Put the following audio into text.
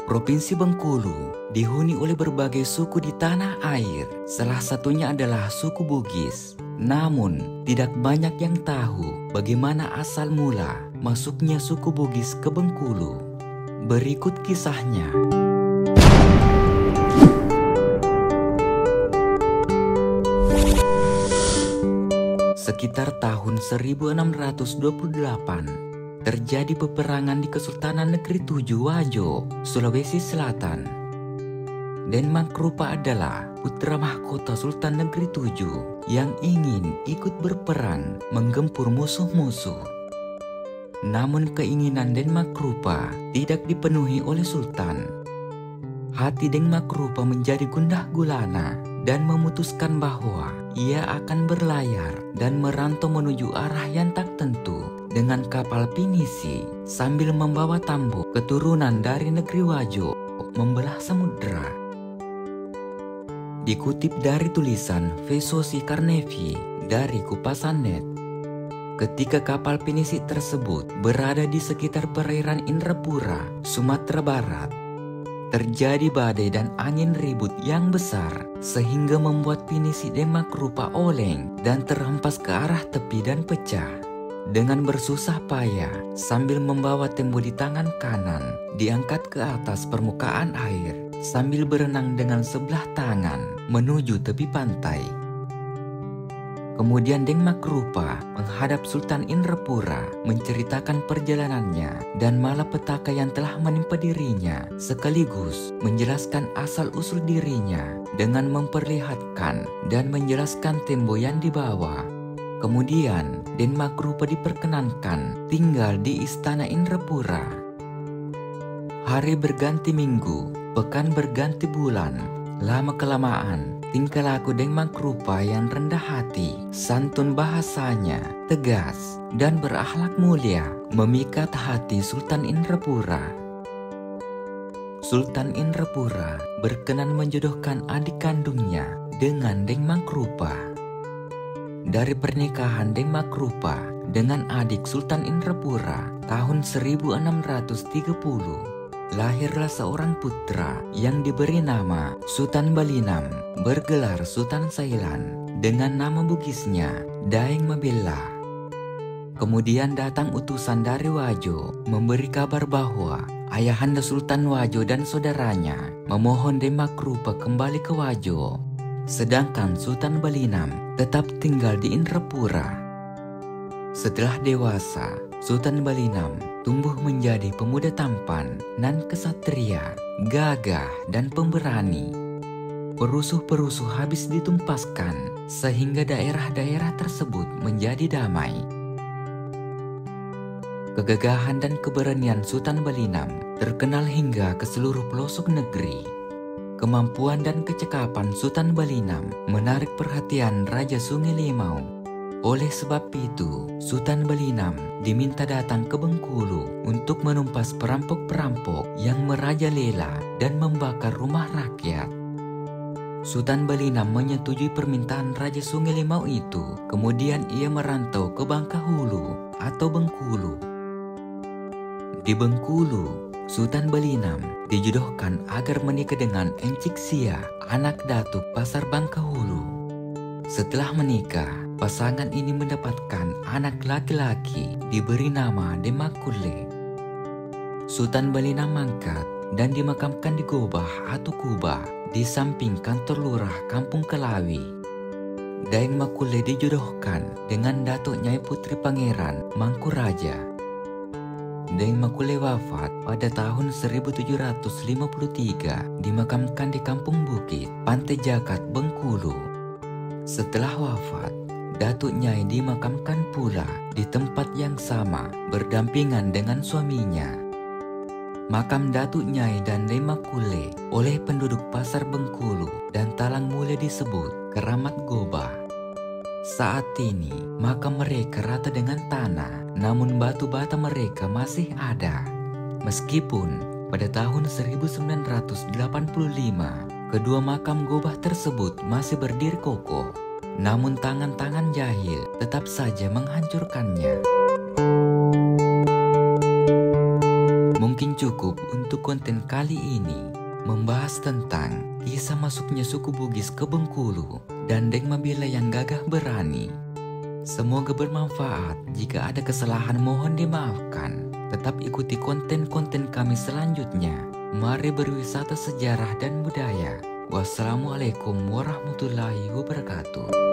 Provinsi Bengkulu dihuni oleh berbagai suku di tanah air. Salah satunya adalah suku Bugis. Namun, tidak banyak yang tahu bagaimana asal mula masuknya suku Bugis ke Bengkulu. Berikut kisahnya. Sekitar tahun 1628, terjadi peperangan di Kesultanan Negeri Tujuh Wajo, Sulawesi Selatan. Denmark Rupa adalah putra mahkota Sultan Negeri Tujuh yang ingin ikut berperang menggempur musuh-musuh. Namun keinginan Denmark Rupa tidak dipenuhi oleh Sultan. Hati Denmark Rupa menjadi gundah gulana dan memutuskan bahwa ia akan berlayar dan merantau menuju arah yang tak tentu dengan kapal pinisi sambil membawa tamu keturunan dari negeri Wajo membelah samudera. Dikutip dari tulisan Vesosi Karnevi dari Kupasan.net, ketika kapal pinisi tersebut berada di sekitar perairan Indrapura, Sumatera Barat, terjadi badai dan angin ribut yang besar sehingga membuat pinisi Denmark Rupa oleng dan terhempas ke arah tepi dan pecah. Dengan bersusah payah sambil membawa tembo di tangan kanan diangkat ke atas permukaan air sambil berenang dengan sebelah tangan menuju tepi pantai. Kemudian Denmark Rupa menghadap Sultan Indrapura menceritakan perjalanannya dan malapetaka yang telah menimpa dirinya, sekaligus menjelaskan asal-usul dirinya dengan memperlihatkan dan menjelaskan tembo yang dibawa. Kemudian Denmark Rupa diperkenankan tinggal di Istana Indrapura. Hari berganti minggu, pekan berganti bulan. Lama-kelamaan, tingkah laku Denmark Rupa yang rendah hati, santun bahasanya, tegas, dan berakhlak mulia memikat hati Sultan Indrapura. Sultan Indrapura berkenan menjodohkan adik kandungnya dengan Denmark Rupa. Dari pernikahan Denmark Rupa dengan adik Sultan Indrapura tahun 1630, lahirlah seorang putra yang diberi nama Sutan Balinam, bergelar Sultan Sailan, dengan nama Bugisnya Daeng Mabella. Kemudian datang utusan dari Wajo memberi kabar bahwa ayahanda Sultan Wajo dan saudaranya memohon Denmark Rupa kembali ke Wajo, sedangkan Sultan Balinam tetap tinggal di Indrapura. Setelah dewasa, Sultan Balinam tumbuh menjadi pemuda tampan dan kesatria, gagah dan pemberani. Perusuh-perusuh habis ditumpaskan sehingga daerah-daerah tersebut menjadi damai. Kegagahan dan keberanian Sultan Balinam terkenal hingga ke seluruh pelosok negeri. Kemampuan dan kecekapan Sultan Balinam menarik perhatian Raja Sungai Limau. Oleh sebab itu, Sultan Balinam diminta datang ke Bengkulu untuk menumpas perampok-perampok yang merajalela dan membakar rumah rakyat. Sultan Balinam menyetujui permintaan Raja Sungai Limau itu. Kemudian ia merantau ke Bangkahulu atau Bengkulu. Di Bengkulu, Sultan Balinam dijodohkan agar menikah dengan Encik Sia, anak Datuk Pasar Bangkahulu. Setelah menikah, pasangan ini mendapatkan anak laki-laki diberi nama Demakule. Sultan Balinam mangkat dan dimakamkan di Gobah atau Kubah di samping kantor lurah Kampung Kelawi. Daeng Makule dijodohkan dengan Datuk Nyai Putri Pangeran Mangkuraja. Daeng Makule wafat pada tahun 1753, dimakamkan di Kampung Bukit, Pantai Jakat, Bengkulu. Setelah wafat, Datuk Nyai dimakamkan pula di tempat yang sama berdampingan dengan suaminya. Makam Datuk Nyai dan Daeng Makule oleh penduduk Pasar Bengkulu dan Talang Mule disebut Keramat Gobah. Saat ini makam mereka rata dengan tanah, namun batu bata mereka masih ada. Meskipun pada tahun 1985 kedua makam Gobah tersebut masih berdiri kokoh, namun tangan-tangan jahil tetap saja menghancurkannya. Mungkin cukup untuk konten kali ini, membahas tentang kisah masuknya suku Bugis ke Bengkulu dan Deng Mabila yang gagah berani. Semoga bermanfaat. Jika ada kesalahan mohon dimaafkan. Tetap ikuti konten-konten kami selanjutnya. Mari berwisata sejarah dan budaya. Wassalamualaikum warahmatullahi wabarakatuh.